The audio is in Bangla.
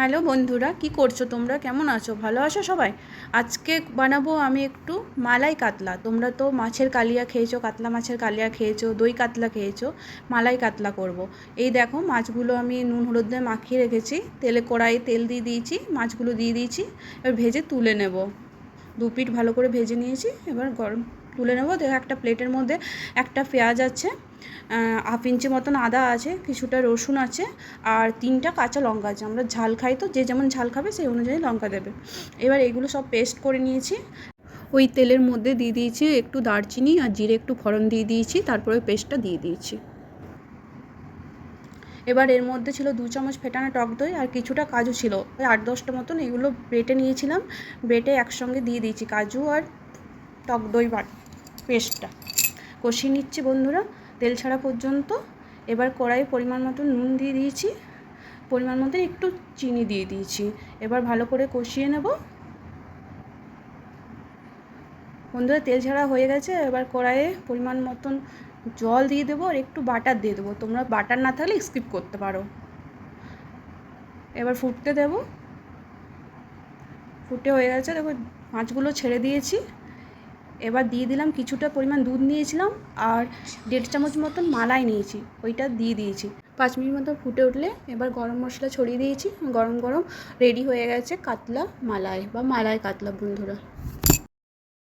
হ্যালো বন্ধুরা, কি করছো তোমরা? কেমন আছো? ভালো আছো সবাই? আজকে বানাবো আমি একটু মালাই কাতলা। তোমরা তো মাছের কালিয়া খেয়েছো, কাতলা মাছের কালিয়া খেয়েছো, দই কাতলা খেয়েছো। মালাই কাতলা করব। এই দেখো, মাছগুলো আমি নুন হলুদ দিয়ে মাখিয়ে রেখেছি। কড়াইয়ে তেল দিয়ে দিয়েছি, মাছগুলো দিয়ে দিয়েছি। এবার ভেজে তুলে নেব। দু পিঠ ভালো করে ভেজে নিয়েছি, এবার গরম তুলে নেবো। দেখো, একটা প্লেটের মধ্যে একটা পেঁয়াজ আছে, হাফ ইঞ্চি মতন আদা আছে, কিছুটা রসুন আছে, আর 3টা কাঁচা লঙ্কা আছে। আমরা ঝাল খাই, তো যে যেমন ঝাল খাবে সেই অনুযায়ী লঙ্কা দেবে। এবার এগুলো সব পেস্ট করে নিয়েছি। ওই তেলের মধ্যে দিয়ে দিয়েছি একটু দারচিনি আর জিরে, একটু ফোড়ন দিয়ে দিয়েছি, তারপরে পেস্টটা দিয়ে দিয়েছি। এবার এর মধ্যে ছিল 2 চামচ ফেটানো টক দই, আর কিছুটা কাজু ছিল, ওই 8-10টা মতন। এগুলো বেটে নিয়েছিলাম, বেটে একসঙ্গে দিয়ে দিয়েছি কাজু আর টক দই পেস্টটা। কষিয়ে নিচ্ছি বন্ধুরা তেল ছাড়া পর্যন্ত। এবার কড়াইয়ে পরিমাণ মতো নুন দিয়ে দিয়েছি, পরিমাণ মতো একটু চিনি দিয়ে দিয়েছি। এবার ভালো করে কষিয়ে নেব বন্ধুরা। তেল ছাড়া হয়ে গেছে। এবার কড়াইয়ে পরিমাণ মতন জল দিয়ে দেবো, আর একটু বাটার দিয়ে দেবো। তোমরা বাটার না থাকলে স্কিপ করতে পারো। এবার ফুটতে দেব। ফুটে হয়ে গেছে, দেখো মাছগুলো ছেড়ে দিয়েছি। এবার দিয়ে দিলাম কিছুটা পরিমাণ দুধ নিয়েছিলাম, আর 1.5 চামচ মতন মালাই নিয়েছি, ওইটা দিয়ে দিয়েছি। 5 মিনিট মতো ফুটে উঠলে এবার গরম মশলা ছড়িয়ে দিয়েছি। গরম গরম রেডি হয়ে গেছে কাতলা মালাই বা মালাই কাতলা বন্ধুরা।